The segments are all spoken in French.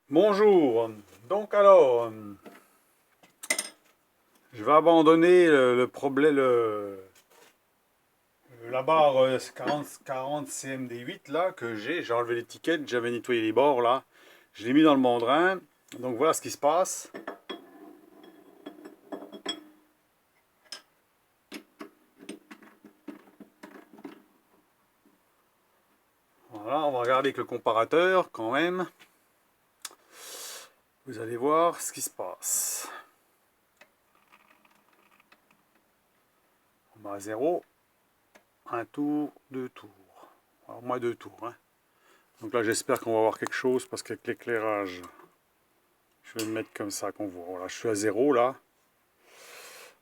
Bonjour, donc alors, je vais abandonner le problème, la barre 40 CMD8 là que j'ai enlevé l'étiquette, j'avais nettoyé les bords là, je l'ai mis dans le mandrin, donc voilà ce qui se passe. Voilà, on va regarder avec le comparateur quand même, vous allez voir ce qui se passe. On va à 0, un tour, deux tours, alors moins deux tours, hein. Donc là j'espère qu'on va avoir quelque chose parce qu'avec l'éclairage, je vais me mettre comme ça qu'on voit. Voilà, je suis à 0 là.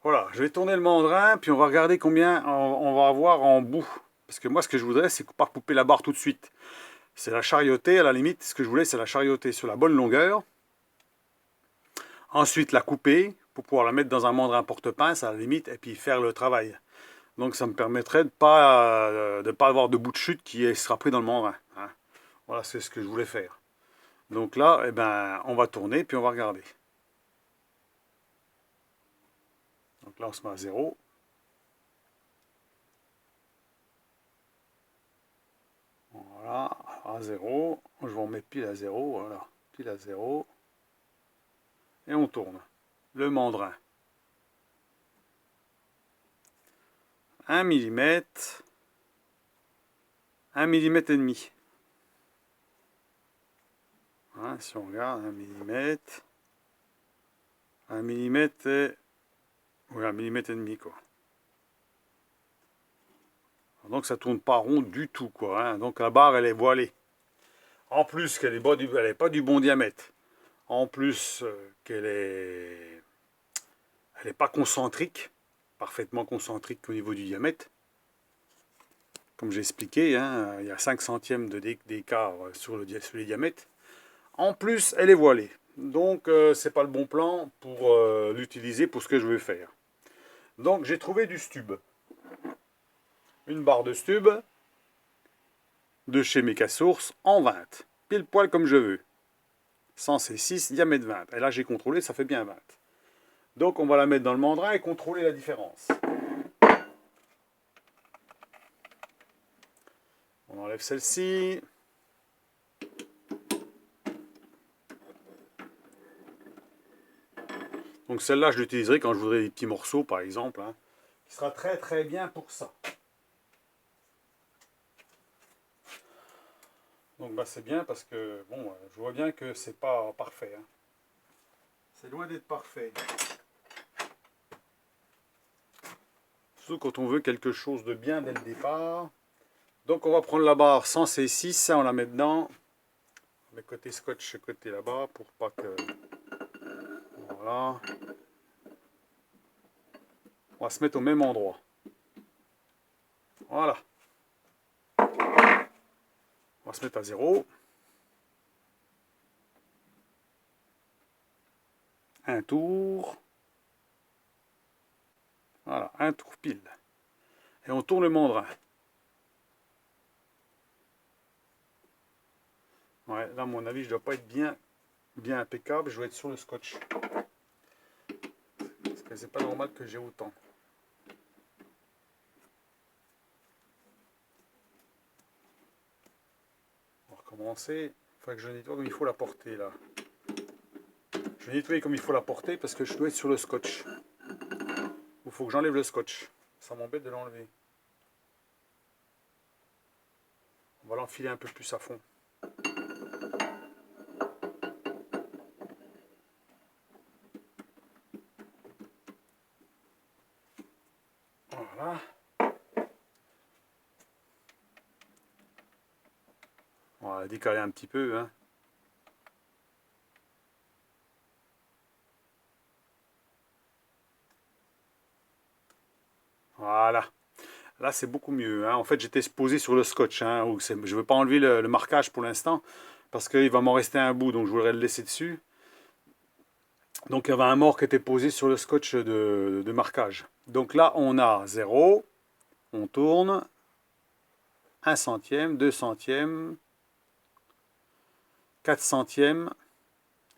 Voilà, je vais tourner le mandrin, puis on va regarder combien on va avoir en bout. Parce que moi, ce que je voudrais, c'est pas couper la barre tout de suite. C'est la charioter, à la limite, ce que je voulais, c'est la charioter sur la bonne longueur. Ensuite, la couper, pour pouvoir la mettre dans un mandrin porte-pince, à la limite, et puis faire le travail. Donc ça me permettrait de pas avoir de bout de chute qui sera pris dans le mandrin, hein. Voilà, c'est ce que je voulais faire. Donc là, eh ben, on va tourner, puis on va regarder. Donc là, on se met à 0. Voilà, à 0. Je vais en mettre pile à 0. Voilà, pile à 0. Et on tourne. Le mandrin. 1 mm. 1 mm et demi. Hein, si on regarde, 1 mm. 1 mm et... Oui, 1 mm et demi, quoi. Donc ça tourne pas rond du tout, quoi, hein. Donc la barre, elle est voilée. En plus qu'elle n'est pas du bon diamètre. En plus qu'elle est... Elle n'est pas concentrique. Parfaitement concentrique au niveau du diamètre. Comme j'ai expliqué, hein, il y a 5 centièmes d'écart sur les diamètres. En plus, elle est voilée. Donc, c'est pas le bon plan pour l'utiliser pour ce que je veux faire. Donc, j'ai trouvé du stub. Une barre de stub de chez Mecasource en 20. Pile poil comme je veux. Sens et 6, diamètre 20. Et là, j'ai contrôlé, ça fait bien 20. Donc, on va la mettre dans le mandrin et contrôler la différence. On enlève celle-ci. Donc celle-là, je l'utiliserai quand je voudrais des petits morceaux, par exemple, hein, qui sera très très bien pour ça. Donc bah, c'est bien parce que bon, je vois bien que c'est pas parfait, hein. C'est loin d'être parfait. Surtout quand on veut quelque chose de bien dès le départ. Donc on va prendre la barre sans C6, ça on la met dedans. On met côté scotch, côté là-bas pour pas que... Voilà. On va se mettre au même endroit. Voilà. On va se mettre à 0. Un tour. Voilà, un tour pile. Et on tourne le mandrin. Ouais, là, à mon avis, je dois pas être bien impeccable. Je dois être sur le scotch. Parce que c'est pas normal que j'ai autant. On va recommencer. Il faut que je nettoie comme il faut la porter là. Je vais nettoyer comme il faut la porter parce que je dois être sur le scotch. Il faut que j'enlève le scotch. Ça m'embête de l'enlever. On va l'enfiler un peu plus à fond. Voilà. On va décaler un petit peu, hein. Voilà. Là, c'est beaucoup mieux, hein. En fait, j'étais posé sur le scotch, hein, je ne veux pas enlever le marquage pour l'instant parce qu'il va m'en rester un bout, donc je voudrais le laisser dessus. Donc il y avait un mort qui était posé sur le scotch de marquage. Donc là, on a 0, on tourne, 1 centième, 2 centièmes, 4 centièmes,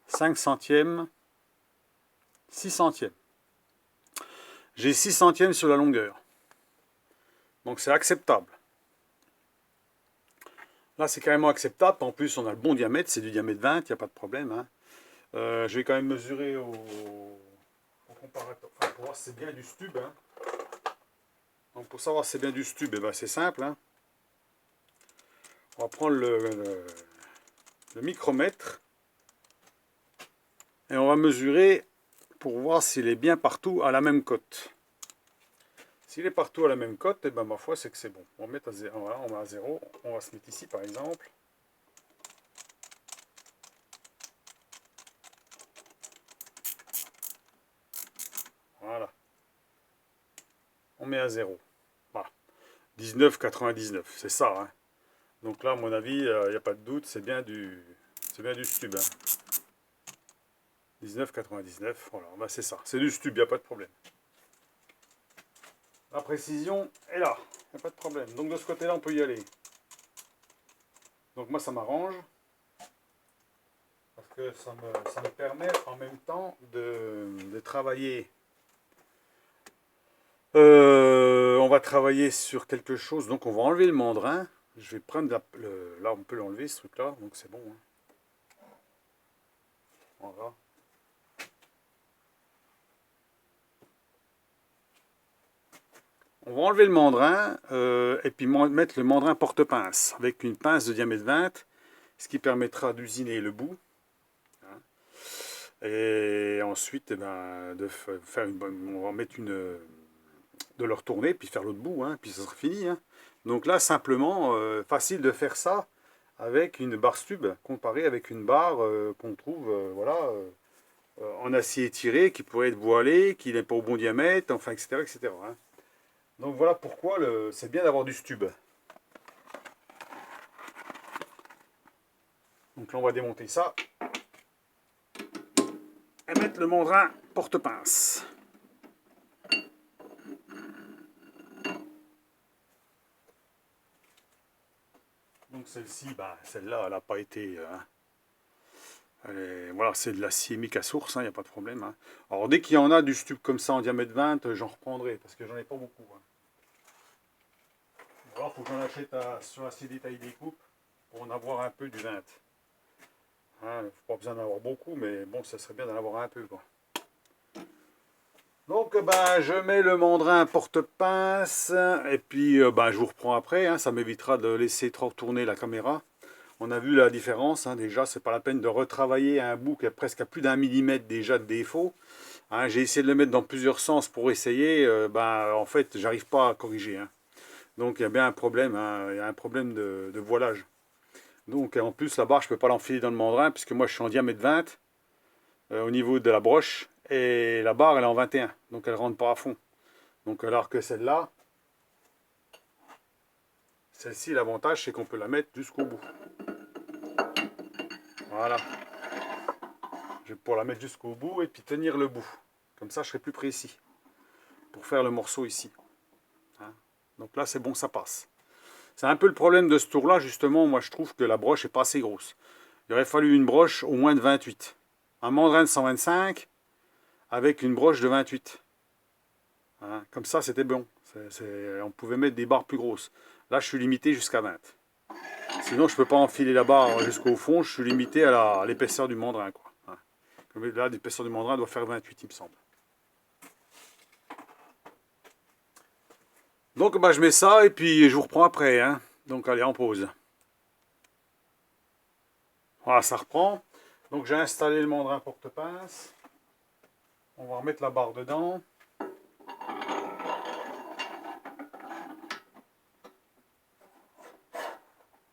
5 centièmes, 6 centièmes. J'ai 6 centièmes sur la longueur. Donc c'est acceptable. Là c'est carrément acceptable. En plus on a le bon diamètre, c'est du diamètre 20, il n'y a pas de problème. Hein. Je vais quand même mesurer au comparateur, enfin, pour voir si c'est bien du stub. Hein. Donc pour savoir si c'est bien du stub, eh ben, c'est simple. Hein. On va prendre le micromètre et on va mesurer pour voir s'il est bien partout à la même cote. S'il est partout à la même cote, et ben ma foi c'est que c'est bon. On va mettre à 0, voilà, on met à 0. On va se mettre ici par exemple. Voilà. On met à 0. Voilà. 19,99, c'est ça. Hein. Donc là, à mon avis, il n'y a pas de doute, c'est bien du stub. Hein. 19,99, voilà, ben c'est ça. C'est du stub, il n'y a pas de problème. La précision est là, il n'y a pas de problème. Donc de ce côté-là, on peut y aller. Donc moi, ça m'arrange. Parce que ça me permet en même temps de travailler. On va travailler sur quelque chose. Donc on va enlever le mandrin. Je vais prendre là, on peut l'enlever ce truc-là. Donc c'est bon. Hein. Voilà. On va enlever le mandrin et puis mettre le mandrin porte-pince avec une pince de diamètre 20, ce qui permettra d'usiner le bout. Hein. Et ensuite, eh ben, on va mettre de le retourner, puis faire l'autre bout, hein, puis ça sera fini. Hein. Donc là, simplement, facile de faire ça avec une barre stub, comparé avec une barre qu'on trouve voilà, en acier étiré, qui pourrait être voilée, qui n'est pas au bon diamètre, enfin, etc. etc. Hein. Donc voilà pourquoi c'est bien d'avoir du stub. Donc là, on va démonter ça. Et mettre le mandrin porte-pince. Donc celle-ci, bah, celle-là, elle n'a pas été... voilà, c'est de l'acier mica source, il n'y a pas de problème. Hein. Alors dès qu'il y en a du stub comme ça en diamètre 20, j'en reprendrai, parce que j'en ai pas beaucoup. Hein. Alors il faut que j'en achète sur l'acier détail découpe pour en avoir un peu du 20. Hein, pas besoin d'en avoir beaucoup, mais bon, ça serait bien d'en avoir un peu. Quoi. Donc ben, je mets le mandrin porte-pince, et puis ben, je vous reprends après, hein, ça m'évitera de laisser trop tourner la caméra. On a vu la différence, hein, déjà, c'est pas la peine de retravailler un bout qui est presque à plus d'1 millimètre déjà de défaut. Hein, j'ai essayé de le mettre dans plusieurs sens pour essayer, ben, en fait, j'arrive pas à corriger. Hein. Donc il y a bien un problème, hein, il y a un problème de voilage. Donc en plus, la barre, je peux pas l'enfiler dans le mandrin, puisque moi je suis en diamètre 20 au niveau de la broche, et la barre elle est en 21, donc elle rentre pas à fond. Donc alors que celle-là, celle-ci, l'avantage c'est qu'on peut la mettre jusqu'au bout. Voilà. Je vais pouvoir la mettre jusqu'au bout et puis tenir le bout. Comme ça, je serai plus précis pour faire le morceau ici. Hein. Donc là, c'est bon, ça passe. C'est un peu le problème de ce tour-là, justement. Moi, je trouve que la broche n'est pas assez grosse. Il aurait fallu une broche au moins de 28. Un mandrin de 125 avec une broche de 28. Hein. Comme ça, c'était bon. On pouvait mettre des barres plus grosses. Là, je suis limité jusqu'à 20. Sinon, je ne peux pas enfiler la barre jusqu'au fond. Je suis limité à l'épaisseur du mandrin, quoi. Hein. Là, l'épaisseur du mandrin doit faire 28, il me semble. Donc bah, je mets ça et puis je vous reprends après. Hein. Donc allez, en pause. Voilà, ça reprend. Donc j'ai installé le mandrin porte-pince. On va remettre la barre dedans.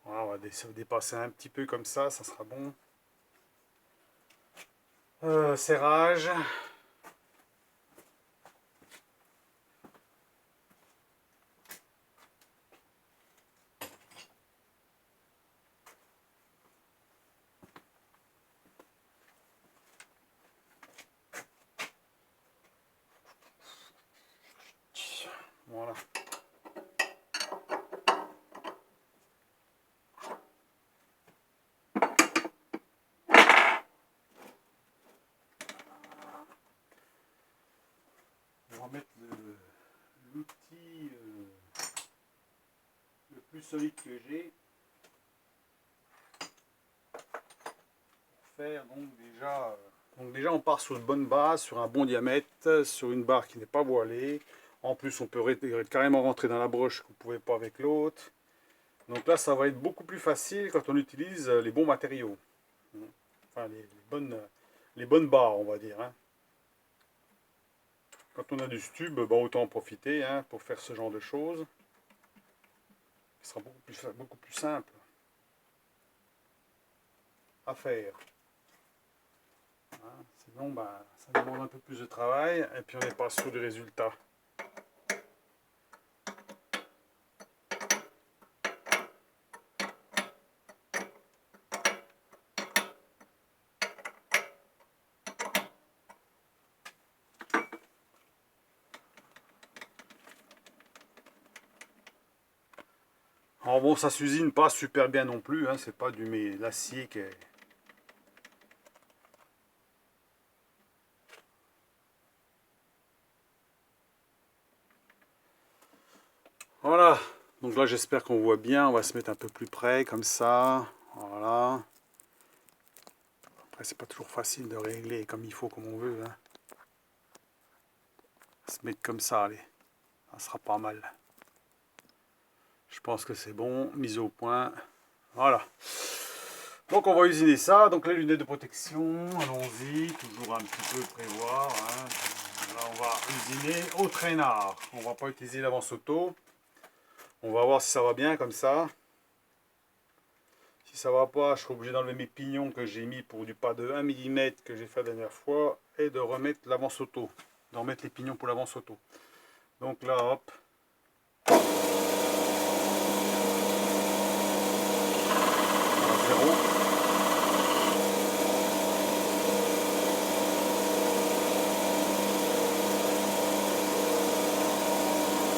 Voilà, on va dépasser un petit peu comme ça sera bon. Serrage. Voilà. solide que j'ai. Pour faire donc déjà on part sur une bonne base, sur un bon diamètre, sur une barre qui n'est pas voilée. En plus on peut carrément rentrer dans la broche que vous ne pouvez pas avec l'autre. Donc là ça va être beaucoup plus facile quand on utilise les bons matériaux. Enfin les bonnes barres on va dire. Hein. Quand on a du stube, bah, autant en profiter hein, pour faire ce genre de choses. Ce sera beaucoup plus simple à faire. Hein. Sinon, bah, ça demande un peu plus de travail et puis on n'est pas sûr du résultat. Alors bon, ça s'usine pas super bien non plus, hein, c'est pas du l'acier qui est... Voilà, donc là j'espère qu'on voit bien, on va se mettre un peu plus près comme ça, voilà. Après c'est pas toujours facile de régler comme il faut, comme on veut. Hein. Se mettre comme ça, allez, ça sera pas mal. Je pense que c'est bon, mise au point, voilà. Donc on va usiner ça, donc les lunettes de protection, allons-y, toujours un petit peu prévoir. Hein. Là on va usiner au traînard, on va pas utiliser l'avance auto. On va voir si ça va bien comme ça. Si ça va pas, je serai obligé d'enlever mes pignons que j'ai mis pour du pas de 1 mm que j'ai fait la dernière fois et de remettre l'avance auto, de remettre les pignons pour l'avance auto. Donc là, hop. À 0.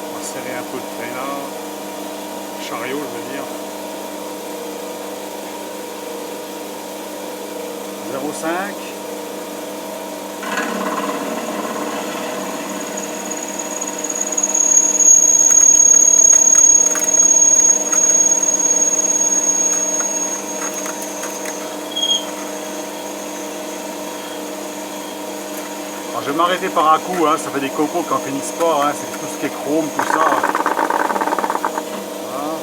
On va serrer un peu de traînard, chariot je veux dire. 0,5. Alors je vais m'arrêter par un coup, hein, ça fait des cocos qui en finissent pas, hein, c'est tout ce qui est chrome, tout ça. Voilà.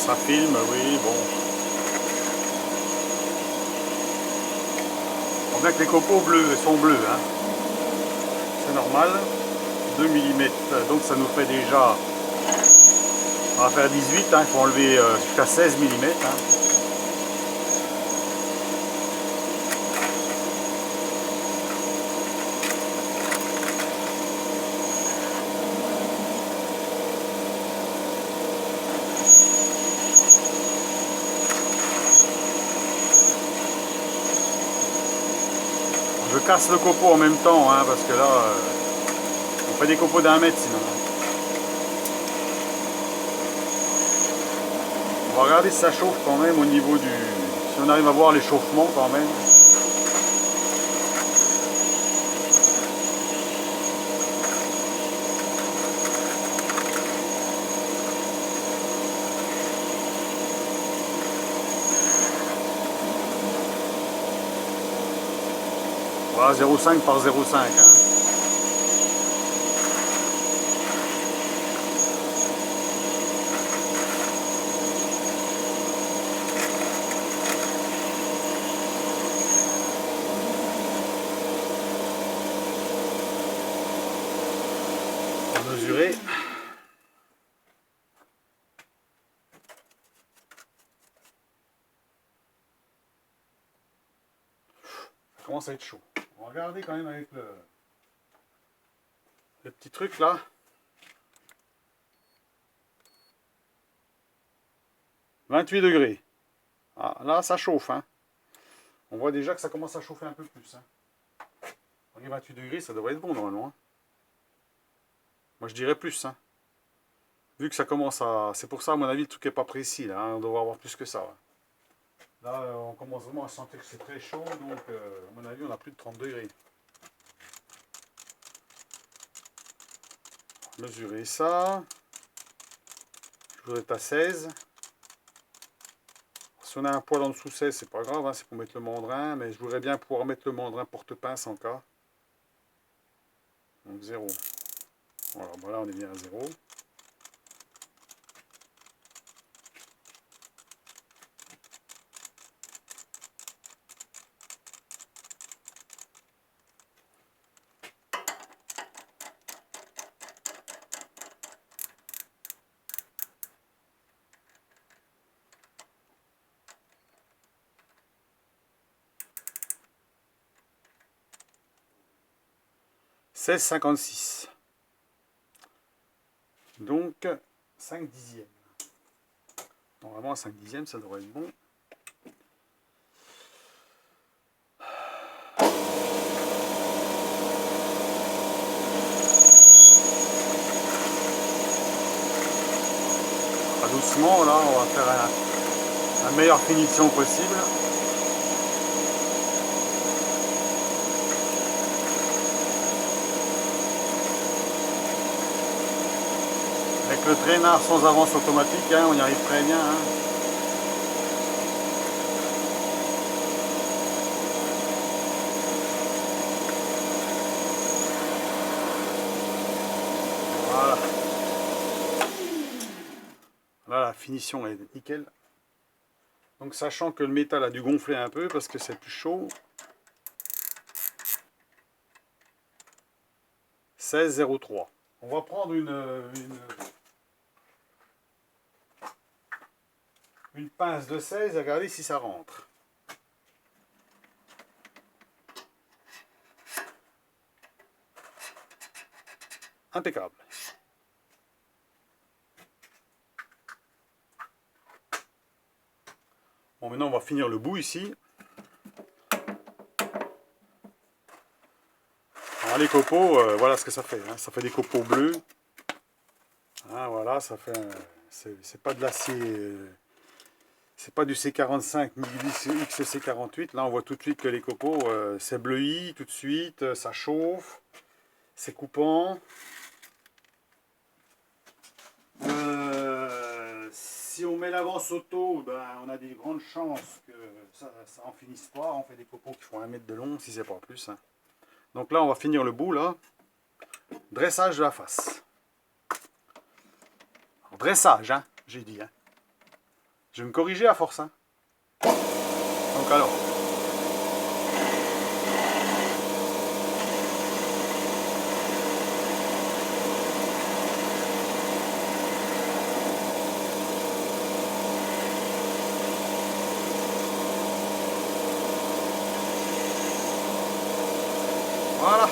Ça, ça filme, oui, bon. On voit que les copeaux bleus sont bleus, hein. C'est normal. 2 mm, donc ça nous fait déjà... On va faire 18, hein, il faut enlever jusqu'à 16 mm. Hein. Je casse le copeau en même temps, hein, parce que là, on fait des copeaux d'1 mètre sinon. On va regarder si ça chauffe quand même au niveau du... Si on arrive à voir l'échauffement quand même. Voilà, 0,5 par 0,5. Hein. Mesurer. commence à être chaud. On va regarder quand même avec le petit truc là. « 28 degrés. Ah, là, ça chauffe. Hein. On voit déjà que ça commence à chauffer un peu plus. Hein. 28 degrés, ça devrait être bon normalement. Hein. Moi, je dirais plus. Hein. Vu que ça commence à... C'est pour ça, à mon avis, le truc n'est pas précis. Là, hein. On devrait avoir plus que ça. Ouais. Là, on commence vraiment à sentir que c'est très chaud. Donc, à mon avis, on a plus de 30 degrés. Mesurer ça. Je voudrais être à 16. Si on a un poil en dessous 16, c'est pas grave, hein, c'est pour mettre le mandrin, mais je voudrais bien pouvoir mettre le mandrin porte-pince en cas. Donc 0. Voilà, bon là on est bien à 0. « 16,56. Donc 5 dixièmes. Normalement 5 dixièmes ça devrait être bon. Doucement là on va faire la meilleure finition possible. Avec le traînard sans avance automatique, hein, on y arrive très bien. Hein. Voilà. Là, la finition est nickel. Donc, sachant que le métal a dû gonfler un peu parce que c'est plus chaud. 16,03. On va prendre une pince de 16 et regarder si ça rentre. Impeccable. Bon, maintenant on va finir le bout ici. Alors les copeaux, voilà ce que ça fait. Hein. Ça fait des copeaux bleus. Hein, voilà, ça fait. C'est pas de l'acier. C'est pas du C45 ni du XC48. Là, on voit tout de suite que les copeaux, c'est bleui tout de suite, ça chauffe, c'est coupant. Si on met l'avance auto, ben, on a des grandes chances que ça en finisse pas. On fait des copeaux qui font 1 mètre de long, si c'est pas plus. Hein. Donc là, on va finir le bout, là. Dressage de la face. Alors, dressage, hein, j'ai dit. Hein. Je vais me corriger à force. Hein. Donc alors. Voilà. Un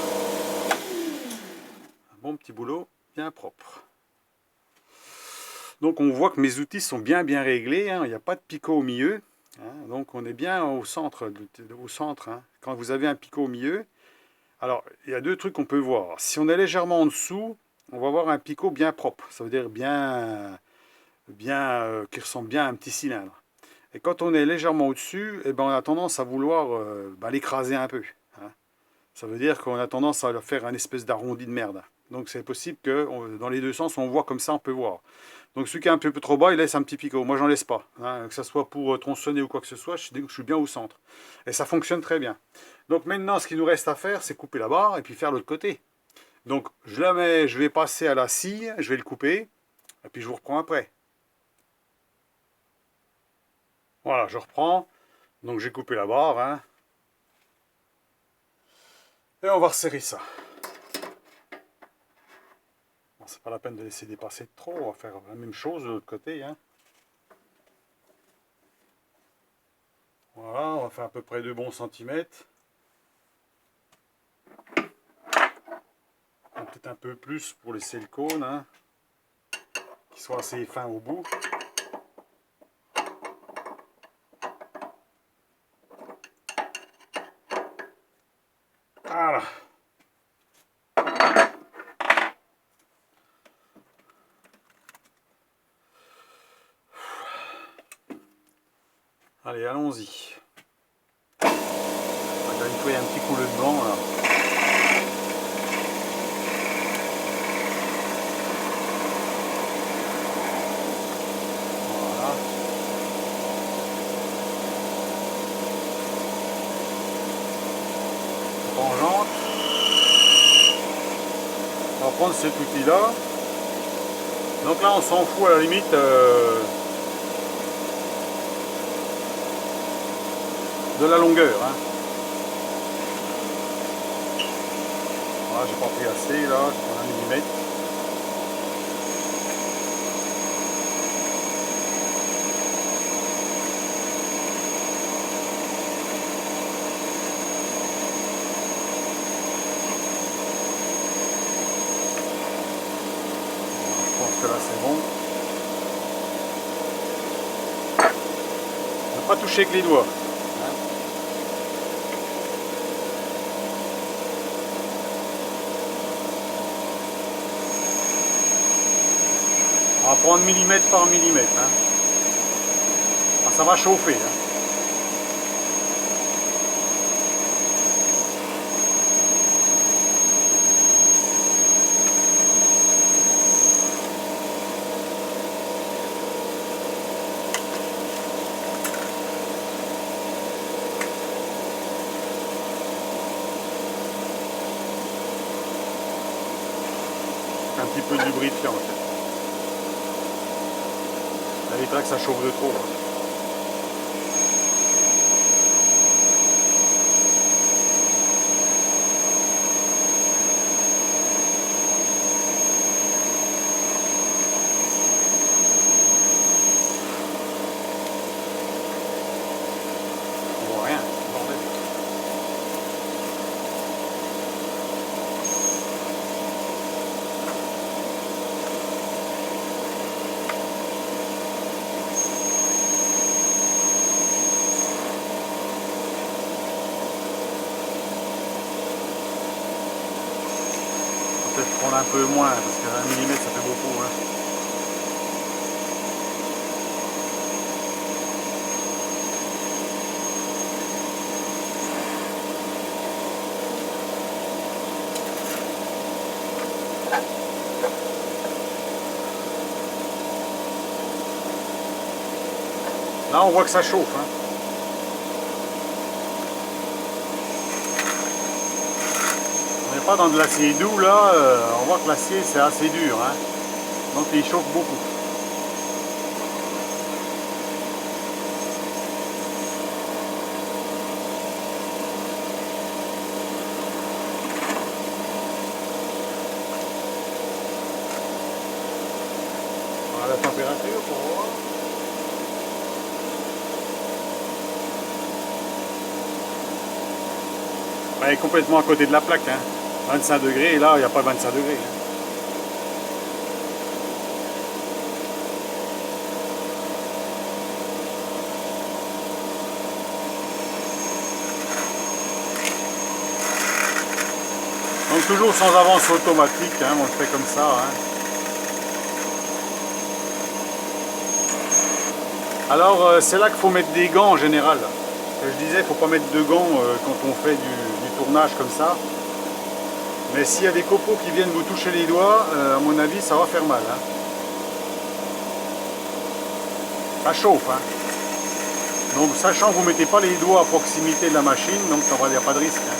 bon petit boulot, bien propre. Donc on voit que mes outils sont bien réglés, hein. Il n'y a pas de picot au milieu. Hein. Donc on est bien au centre. Hein. Quand vous avez un picot au milieu, alors il y a deux trucs qu'on peut voir. Si on est légèrement en dessous, on va avoir un picot bien propre. Ça veut dire qui ressemble bien à un petit cylindre. Et quand on est légèrement au-dessus, eh ben, on a tendance à vouloir l'écraser un peu. Hein. Ça veut dire qu'on a tendance à faire un espèce d'arrondi de merde. Donc c'est possible que dans les deux sens, on voit comme ça, on peut voir. Donc celui qui est un peu trop bas, il laisse un petit picot. Moi, j'en laisse pas. Hein, que ce soit pour tronçonner ou quoi que ce soit, je suis bien au centre. Et ça fonctionne très bien. Donc maintenant, ce qu'il nous reste à faire, c'est couper la barre et puis faire l'autre côté. Donc je la mets, je vais passer à la scie, je vais le couper, et puis je vous reprends après. Voilà, je reprends. Donc j'ai coupé la barre. Hein, et on va resserrer ça. Bon, c'est pas la peine de laisser dépasser trop, on va faire la même chose de l'autre côté. Hein. Voilà, on va faire à peu près 2 bons centimètres. peut-être un peu plus pour laisser le cône, hein, qu'il soit assez fin au bout. Voilà. Allez, allons-y. On va nettoyer un petit coup le blanc là. Voilà. Tangente. On va prendre cet outil là. Donc là on s'en fout à la limite de la longueur. Hein. Voilà, j'ai pas pris assez là, je prends un millimètre. Je pense que là c'est bon. Ne pas toucher avec les doigts. On va prendre millimètre par millimètre. Hein. Ah, ça va chauffer. Hein. Un petit peu de lubrifiant en fait. Ça évitera que ça chauffe de trop. Hein. On voit rien, bordel. Peut-être prendre un peu moins parce qu'un millimètre ça fait beaucoup. Hein. Là on voit que ça chauffe. Hein. On n'est pas dans de l'acier doux là, on voit que l'acier c'est assez dur. Hein. Donc il chauffe beaucoup. Voilà la température pour voir. Elle est complètement à côté de la plaque. Hein. 25 degrés, et là il n'y a pas 25 degrés. Hein. Donc toujours sans avance automatique, hein, on le fait comme ça. Hein. Alors c'est là qu'il faut mettre des gants en général. Je disais, il ne faut pas mettre de gants quand on fait du tournage comme ça. Mais s'il y a des copeaux qui viennent vous toucher les doigts, à mon avis ça va faire mal. Hein. Ça chauffe. Hein. Donc sachant que vous ne mettez pas les doigts à proximité de la machine, donc il n'y a pas de risque. Hein.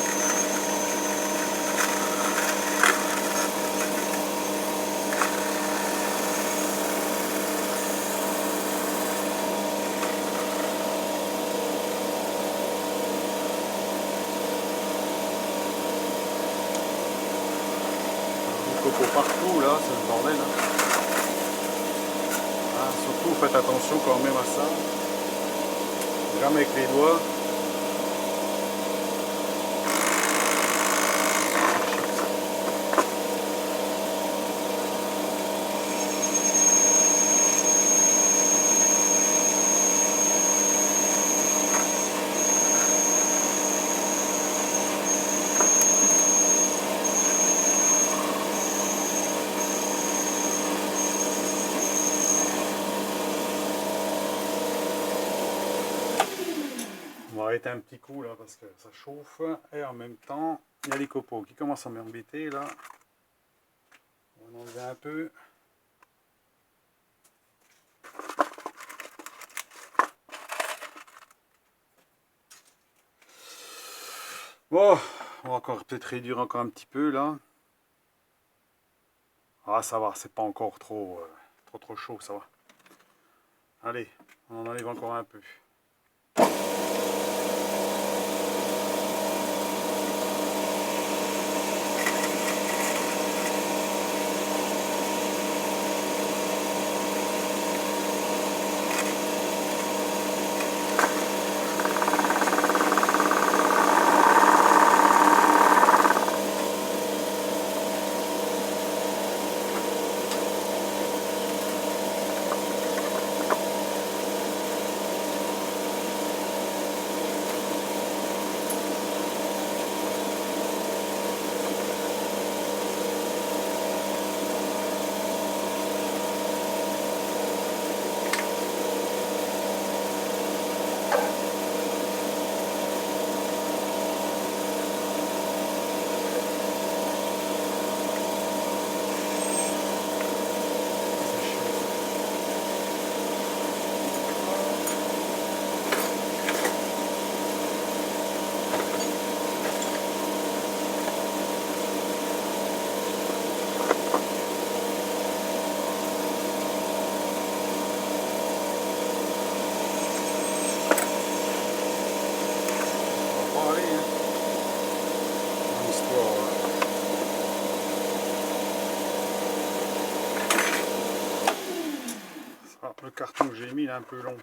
Copeaux partout là, c'est le bordel. Hein. Hein, surtout faites attention quand même à ça. Jamais avec les doigts. arrêter un petit coup là parce que ça chauffe. Et en même temps, il y a les copeaux qui commencent à m'embêter là. On va en enlever un peu. Bon, on va encore peut-être réduire encore un petit peu là. Ah ça va, c'est pas encore trop chaud, ça va. Allez, on en enlève encore un peu. Le carton que j'ai mis il est un peu long.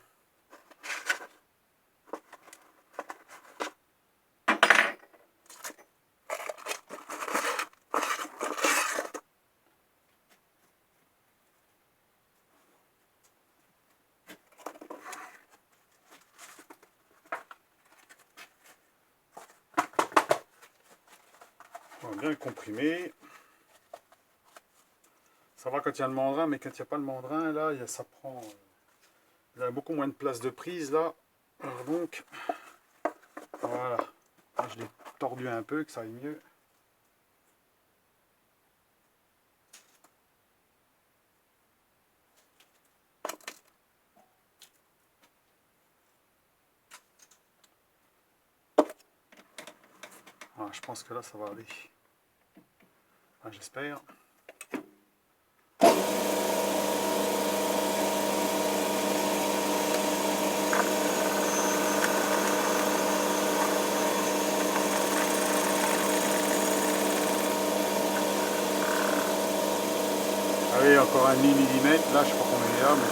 On va bien le comprimer. Ça va quand il y a le mandrin, mais quand il n'y a pas le mandrin, là, ça prend... il y a beaucoup moins de place de prise, là. Alors donc, voilà. Là, je l'ai tordu un peu, que ça aille mieux. Voilà, je pense que là, ça va aller. Enfin, j'espère. Allez, encore un demi-millimètre, là je crois qu'on est là, mais...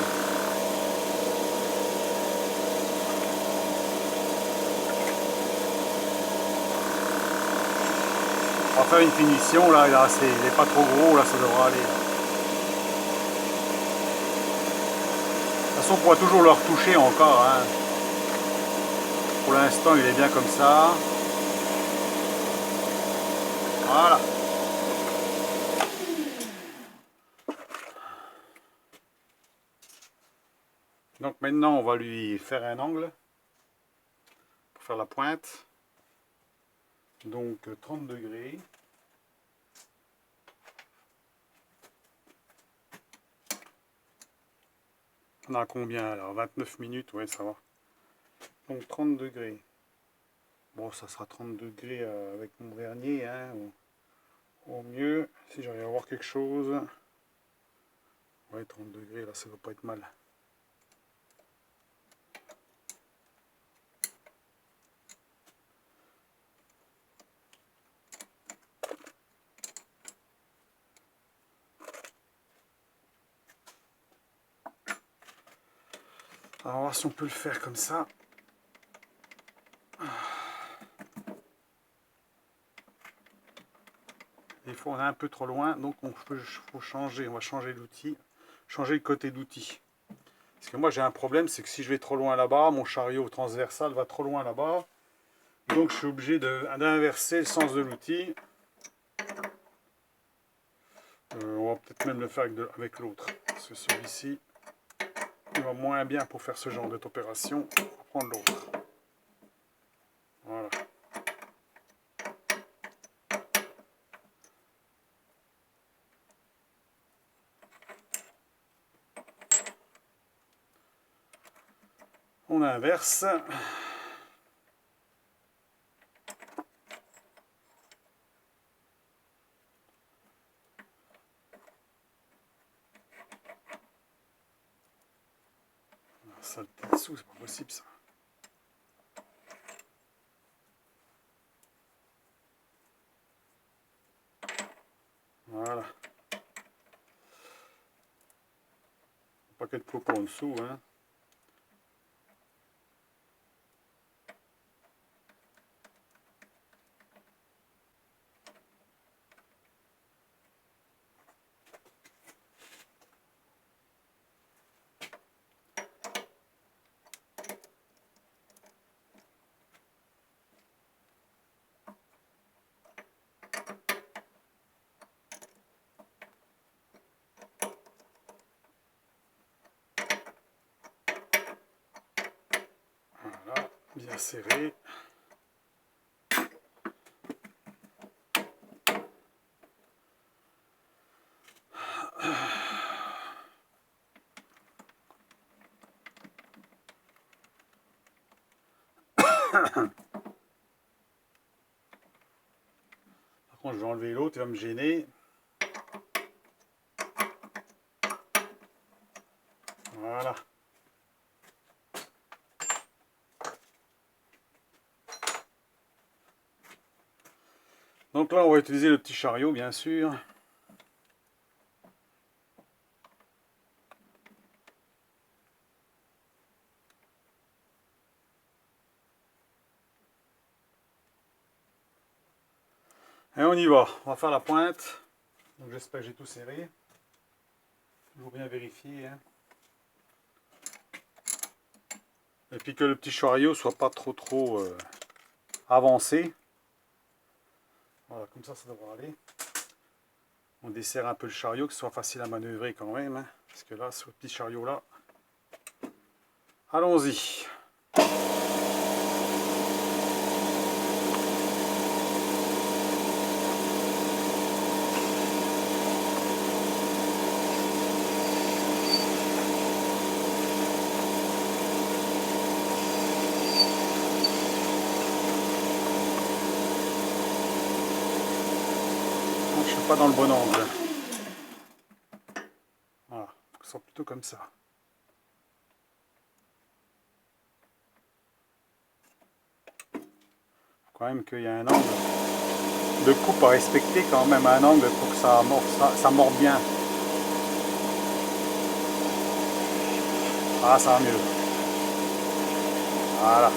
On va faire une finition, là, il n'est pas trop gros, là ça devra aller. De toute façon, on pourra toujours le retoucher encore. Hein. Pour l'instant, il est bien comme ça. Voilà. Donc maintenant, on va lui faire un angle pour faire la pointe. Donc 30 degrés. On a combien alors? 29 minutes, ouais, ça va. Donc 30 degrés. Bon, ça sera 30 degrés avec mon vernier, hein, au mieux, si j'arrive à voir quelque chose. Ouais, 30 degrés, là, ça ne va pas être mal. Alors, on va voir si on peut le faire comme ça. Des fois, on est un peu trop loin, donc faut changer. On va changer l'outil, changer le côté d'outil. Parce que moi, j'ai un problème, c'est que si je vais trop loin là-bas, mon chariot transversal va trop loin là-bas. Donc, je suis obligé d'inverser le sens de l'outil. On va peut-être même le faire avec l'autre. Parce que celui-ci, il va moins bien pour faire ce genre d'opération. On va prendre l'autre. On inverse. Ça le dessous, c'est pas possible ça. Voilà. Un paquet de coco en dessous, hein. Voilà, bien serré. Par contre, je vais enlever l'autre, il va me gêner. Voilà. Donc là, on va utiliser le petit chariot, bien sûr. Et on y va. On va faire la pointe. Donc j'espère que j'ai tout serré. Toujours bien vérifier. Hein. Et puis que le petit chariot soit pas trop avancé. Voilà, comme ça devrait aller. On desserre un peu le chariot, que ce soit facile à manœuvrer quand même. Hein, parce que là, ce petit chariot là. Allons-y. Je suis pas dans le bon angle. Voilà, ça soit plutôt comme ça. Quand même qu'il y a un angle de coupe à respecter quand même, un angle pour que ça morde bien. Ah, ça va mieux. Voilà.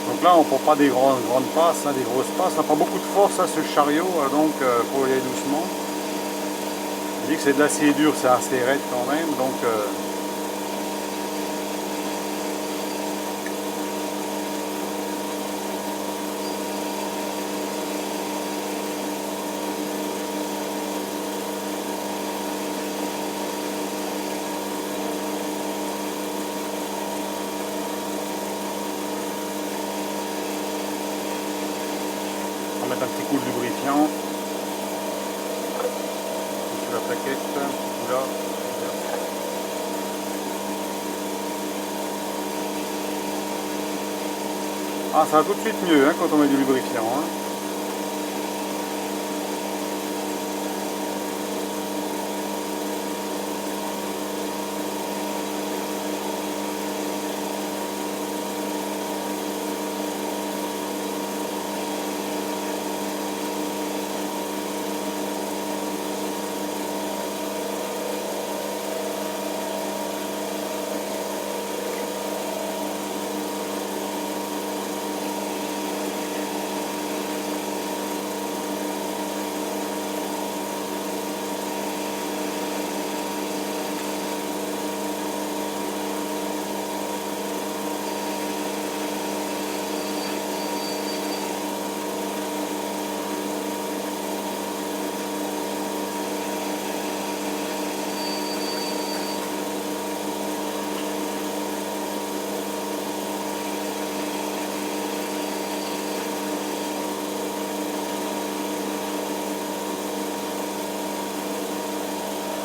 Donc là, on ne prend pas des grandes passes, hein, des grosses passes. Ça n'a pas beaucoup de force, hein, ce chariot, donc faut y aller doucement. Je dis que c'est de l'acier dur, c'est assez raide quand même, donc on va mettre un petit coup de lubrifiant sur la plaquette, là. Ah, ça va tout de suite mieux, hein, quand on met du lubrifiant. Hein.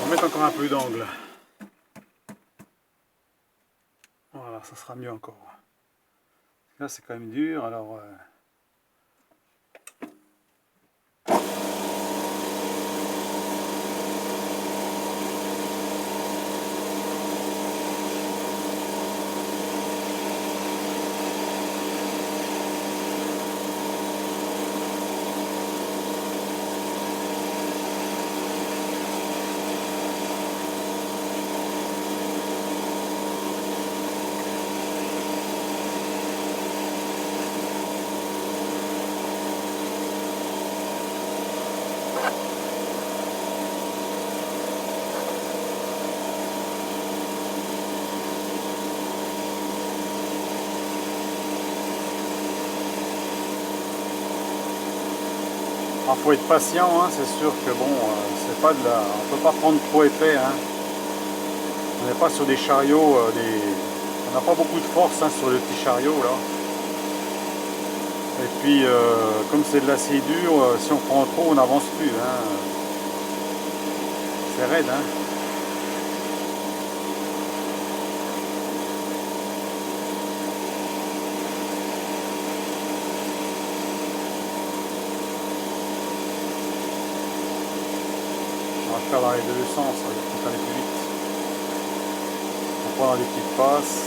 va mettre encore un peu d'angle. Voilà, ça sera mieux encore. Là, c'est quand même dur, alors... Il faut être patient, hein, c'est sûr que bon, c'est pas de la... on peut pas prendre trop épais. Hein. On n'est pas sur des chariots, on n'a pas beaucoup de force hein, sur le petit chariot là. Et puis, comme c'est de l'acier dur, si on prend trop, on n'avance plus. Hein. C'est raide. Hein. On va faire dans les deux sens, ça va aller plus vite. On prend dans des petites passes.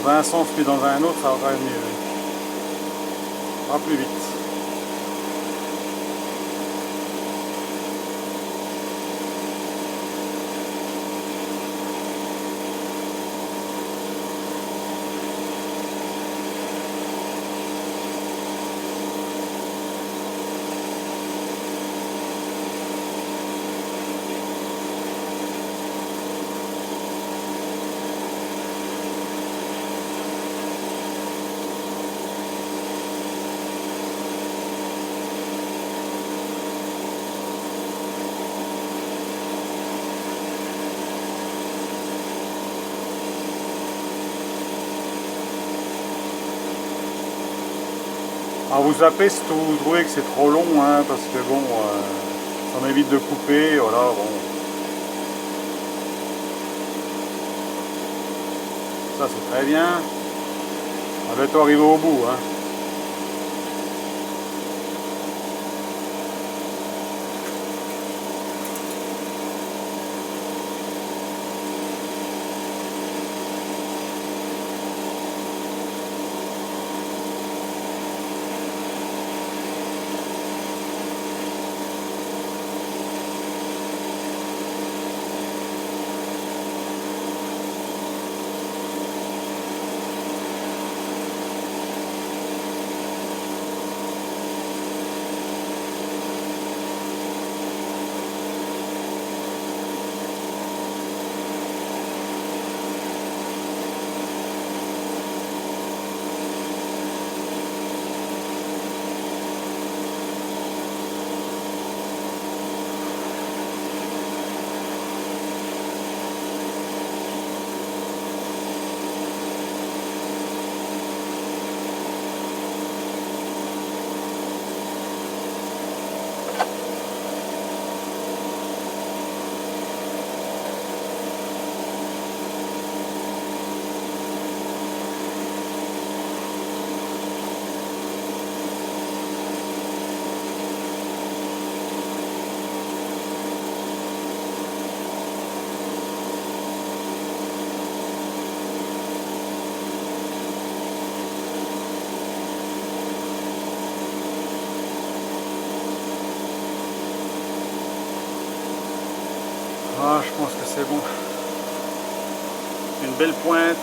Dans un sens puis dans un autre, ça va mieux. Ça va plus vite. Alors vous zappez si vous trouvez que c'est trop long, hein, parce que bon, ça m'évite de couper, voilà, bon. Ça c'est très bien. On va bientôt arriver au bout, hein. Ah, je pense que c'est bon. Une belle pointe.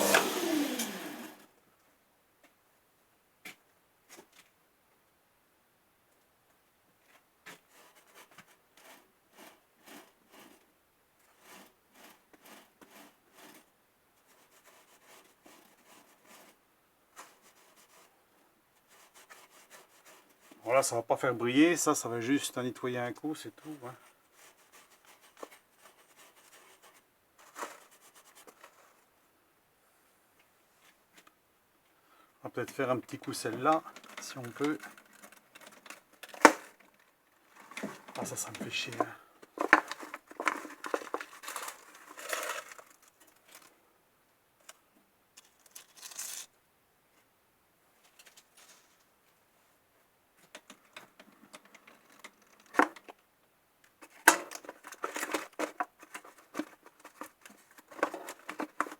Voilà, ça va pas faire briller, ça va juste nettoyer un coup, c'est tout. Hein. On va peut-être faire un petit coup celle-là, si on peut. Ah, ça me fait chier. Hein.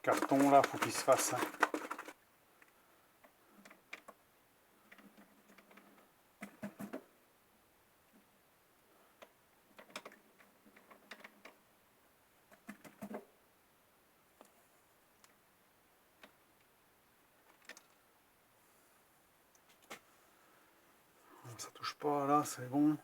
Carton là, faut qu'il se fasse. Hein. Ça touche pas là, c'est bon.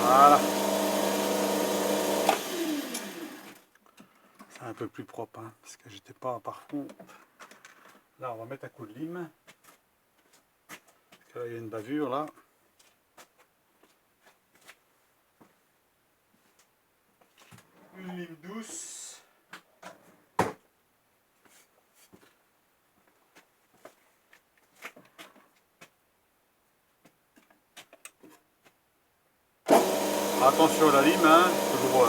Voilà. C'est un peu plus propre, hein, parce que j'étais pas par contre. Là, on va mettre un coup de lime. Parce que là, il y a une bavure là. Une lime douce. Attention à la lime, hein, toujours.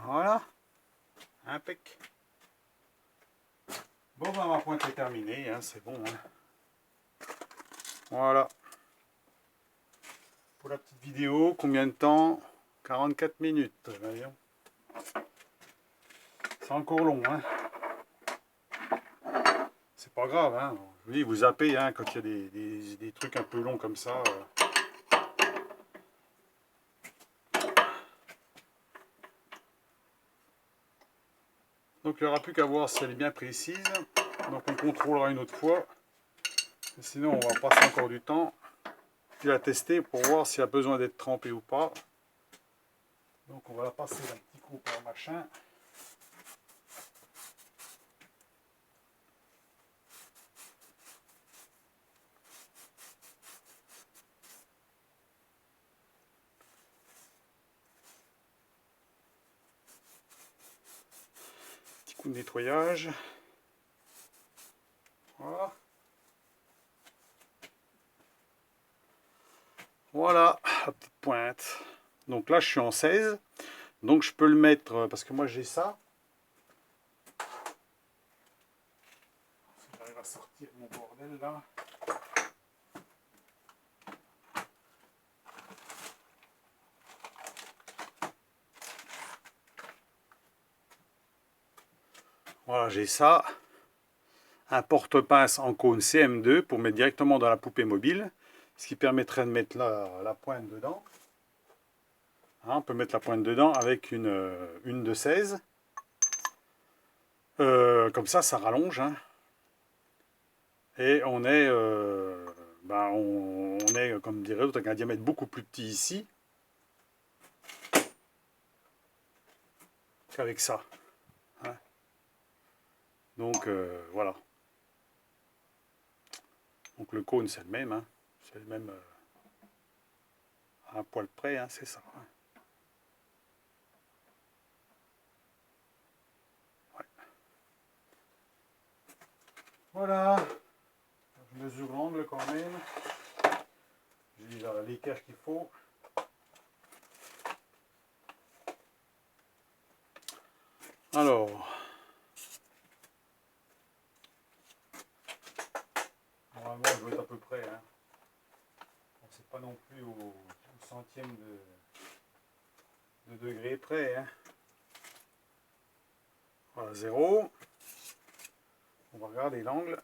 Voilà, impec. Bon, ben, ma pointe est terminée, hein, c'est bon. Hein. Voilà. Pour la petite vidéo, combien de temps? 44 minutes, voyons. C'est encore long, hein. C'est pas grave, hein. Je vous dis, vous zappez, hein, quand il y a des trucs un peu longs comme ça. Donc il n'y aura plus qu'à voir si elle est bien précise. Donc on contrôlera une autre fois. Sinon on va passer encore du temps. Puis la tester pour voir s'il y a besoin d'être trempé ou pas. Donc on va la passer d'un petit coup par machin. Petit coup de nettoyage. Voilà. Voilà la petite pointe. Donc là je suis en 16. Donc je peux le mettre, parce que moi j'ai ça. Si j'arrive à sortir mon bordel là. Voilà, j'ai ça. Un porte-pince en cône CM2 pour mettre directement dans la poupée mobile. Ce qui permettrait de mettre la pointe dedans. Hein, on peut mettre la pointe dedans avec une de 16. Comme ça rallonge. Hein. Et on est, on est comme dirait l'autre, avec un diamètre beaucoup plus petit ici qu'avec ça. Hein. Donc voilà. Donc le cône c'est le même. Hein. C'est le même à un poil près, hein, c'est ça. Hein. Ouais. Voilà. Je mesure l'angle quand même. J'ai l'équerre qu'il faut. Alors, normalement, je dois être à peu près. Hein. Bon, c'est pas non plus au centième de degré près. Hein. Voilà, 0. On va regarder l'angle.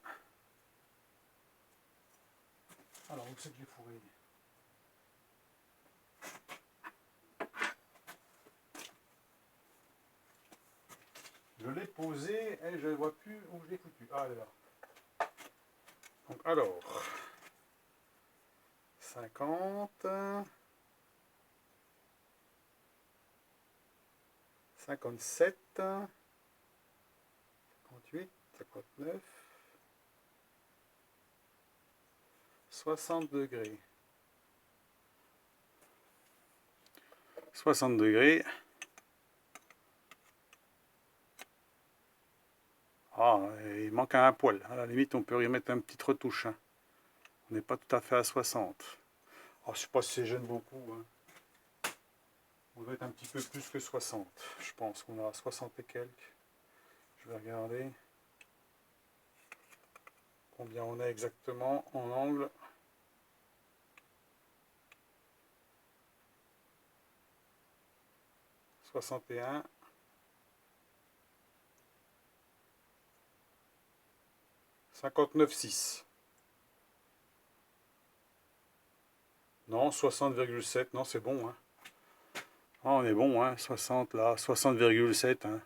Alors, où c'est que j'ai fourré? Je l'ai posé et je ne vois plus où je l'ai foutu. Ah, elle est là. Donc, alors, 50, 57, 58, 59, 60 degrés. 60 degrés. Ah, il manque un poil. À la limite, on peut y mettre une petite retouche. Hein. On n'est pas tout à fait à 60. Oh, je ne sais pas si c'est gêne beaucoup. Hein. On doit être un petit peu plus que 60. Je pense qu'on a 60 et quelques. Je vais regarder combien on a exactement en angle. « 61. 59,6. Non, 60,7. Non, c'est bon. Hein. Ah, on est bon. Hein. 60 là. 60,7. Hein.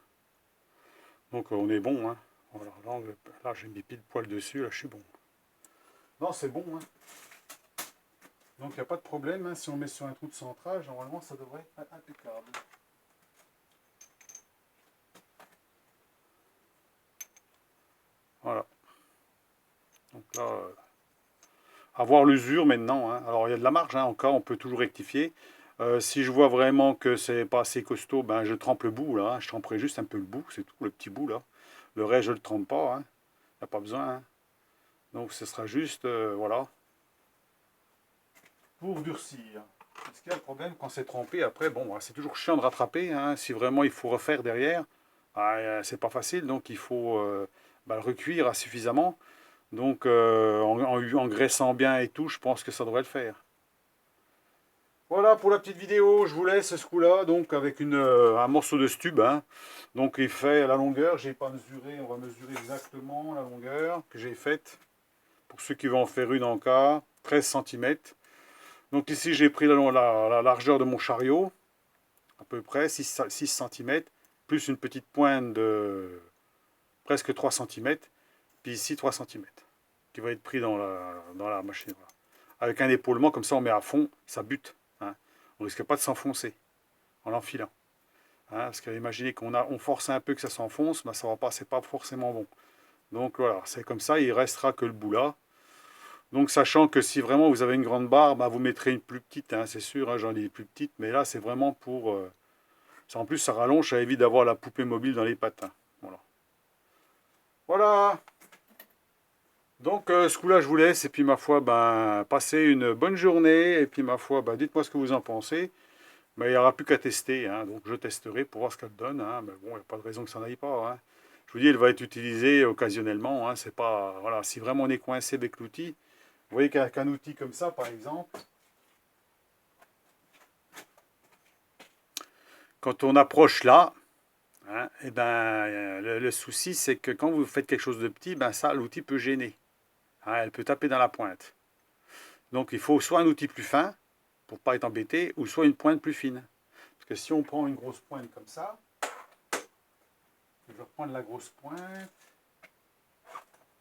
Donc on est bon. Hein. Voilà, là j'ai mis pile poil dessus. Là, je suis bon. Non, c'est bon. Hein. Donc il n'y a pas de problème. Hein. Si on met sur un trou de centrage, normalement ça devrait être impeccable. Voilà. Donc là, à voir l'usure maintenant. Hein. Alors il y a de la marge, hein, encore, on peut toujours rectifier. Si je vois vraiment que c'est pas assez costaud, ben, je trempe le bout là. Hein. Je tremperai juste un peu le bout, c'est tout, le petit bout là. Le reste, je ne le trempe pas. Hein. Il n'y a pas besoin. Hein. Donc ce sera juste, voilà, pour durcir. Parce qu'il y a le problème quand c'est trempé, après, bon, c'est toujours chiant de rattraper. Hein. Si vraiment il faut refaire derrière, c'est pas facile. Donc il faut le recuire suffisamment. Donc en graissant bien et tout, je pense que ça devrait le faire. Voilà pour la petite vidéo, je vous laisse ce coup-là, donc avec un morceau de stube. Hein. Donc il fait la longueur, j'ai pas mesuré, on va mesurer exactement la longueur que j'ai faite. Pour ceux qui vont en faire une en cas, 13 cm. Donc ici j'ai pris la largeur de mon chariot, à peu près 6 cm, plus une petite pointe de presque 3 cm, puis ici 3 cm, qui va être pris dans la machine. Voilà. Avec un épaulement, comme ça on met à fond, ça bute. Hein. On ne risque pas de s'enfoncer en l'enfilant. Hein, parce qu'imaginez qu'on force un peu que ça s'enfonce, ben ça va pas, c'est pas forcément bon. Donc voilà, c'est comme ça, il restera que le bout là. Donc sachant que si vraiment vous avez une grande barre, ben vous mettrez une plus petite, hein, c'est sûr, hein, j'en ai des plus petites, mais là c'est vraiment pour... ça, en plus ça rallonge, ça évite d'avoir la poupée mobile dans les patins. Voilà. Voilà. Donc ce coup-là je vous laisse, et puis ma foi, ben, passez une bonne journée, et puis ma foi, ben, dites-moi ce que vous en pensez. Mais il n'y aura plus qu'à tester, hein, donc je testerai pour voir ce qu'elle donne. Hein, mais bon, il n'y a pas de raison que ça n'aille pas. Hein. Je vous dis, elle va être utilisée occasionnellement. Hein, c'est pas, voilà, si vraiment on est coincé avec l'outil, vous voyez qu'un outil comme ça, par exemple, quand on approche là, Hein. Et ben, le souci, c'est que quand vous faites quelque chose de petit, ben ça, l'outil peut gêner. Hein, elle peut taper dans la pointe. Donc il faut soit un outil plus fin, pour ne pas être embêté, ou soit une pointe plus fine. Parce que si on prend une grosse pointe comme ça, je vais reprendre la grosse pointe,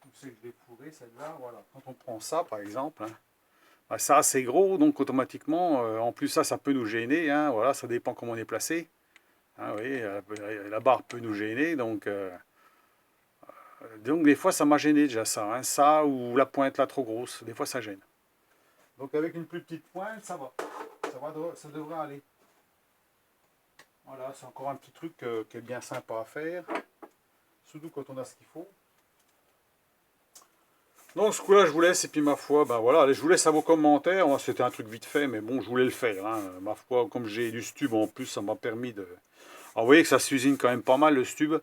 où c'est que je l'ai fourrée, celle-là, voilà. Quand on prend ça, par exemple, hein, ben ça c'est gros, donc automatiquement, en plus ça peut nous gêner, hein, voilà, ça dépend comment on est placé. Hein, vous voyez, la barre peut nous gêner, donc des fois ça m'a gêné déjà ça, hein, ça ou la pointe là trop grosse, des fois ça gêne. Donc avec une plus petite pointe, ça va, ça devrait aller. Voilà, c'est encore un petit truc qui est bien sympa à faire, surtout quand on a ce qu'il faut. Donc ce coup-là, je vous laisse, et puis ma foi, ben voilà, allez, je vous laisse à vos commentaires. C'était un truc vite fait, mais bon, je voulais le faire. Hein. Ma foi, comme j'ai du stube en plus, ça m'a permis de... Alors, vous voyez que ça s'usine quand même pas mal, le stube.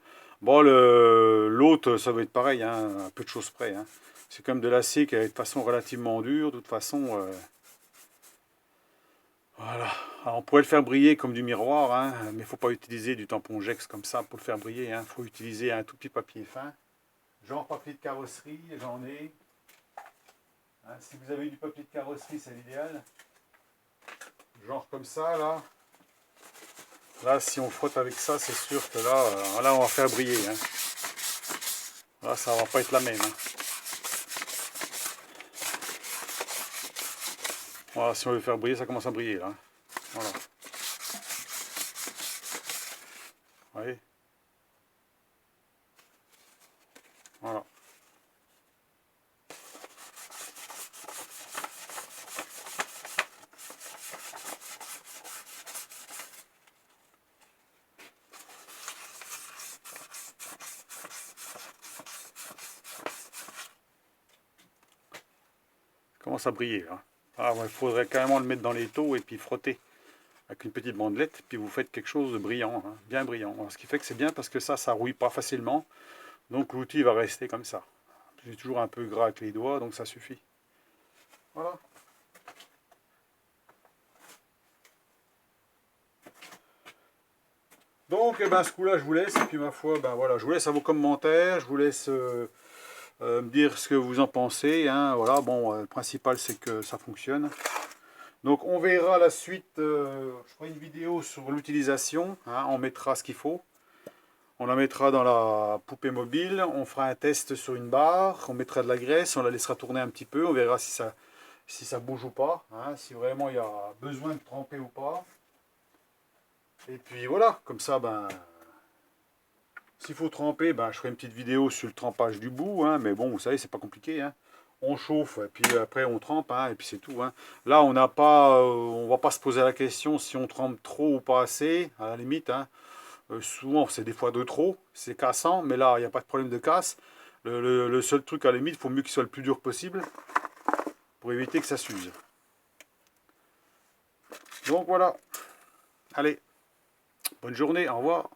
Bon, l'autre, ça va être pareil, hein, un peu de choses près. Hein. C'est comme de l'acier qui est de façon relativement dure, de toute façon... Voilà. Alors, on pourrait le faire briller comme du miroir, hein, mais il ne faut pas utiliser du tampon Jex comme ça pour le faire briller. Il faut utiliser un tout petit papier fin. Genre papier de carrosserie, j'en ai. Hein, si vous avez du papier de carrosserie, c'est l'idéal. Genre comme ça, là. Là, si on frotte avec ça, c'est sûr que là, on va faire briller. Hein. Là, ça va pas être la même. Hein. Voilà, si on veut faire briller, ça commence à briller, là. Voilà. Vous voyez ? Voilà. Ça commence à briller, là. Ah, il faudrait carrément le mettre dans les taux et puis frotter avec une petite bandelette, puis vous faites quelque chose de brillant, hein, bien brillant. Alors, ce qui fait que c'est bien parce que ça rouille pas facilement, donc l'outil va rester comme ça. J'ai toujours un peu gras avec les doigts, donc ça suffit. Voilà. Donc, eh ben, ce coup-là, je vous laisse, et puis ma foi, ben voilà, je vous laisse à vos commentaires, je vous laisse me dire ce que vous en pensez. Hein, voilà, bon, le principal, c'est que ça fonctionne. Donc on verra la suite, je ferai une vidéo sur l'utilisation, hein, on mettra ce qu'il faut. On la mettra dans la poupée mobile, on fera un test sur une barre, on mettra de la graisse, on la laissera tourner un petit peu, on verra si ça bouge ou pas, hein, si vraiment il y a besoin de tremper ou pas. Et puis voilà, comme ça, ben, s'il faut tremper, ben, je ferai une petite vidéo sur le trempage du bout, hein, mais bon, vous savez, c'est pas compliqué. Hein. On chauffe, et puis après on trempe, hein, et puis c'est tout. Hein. Là, on va pas se poser la question si on trempe trop ou pas assez, à la limite. Hein. Souvent, c'est des fois de trop, c'est cassant, mais là, il n'y a pas de problème de casse. Le seul truc, à la limite, il faut mieux qu'il soit le plus dur possible, pour éviter que ça s'use. Donc voilà. Allez, bonne journée, au revoir.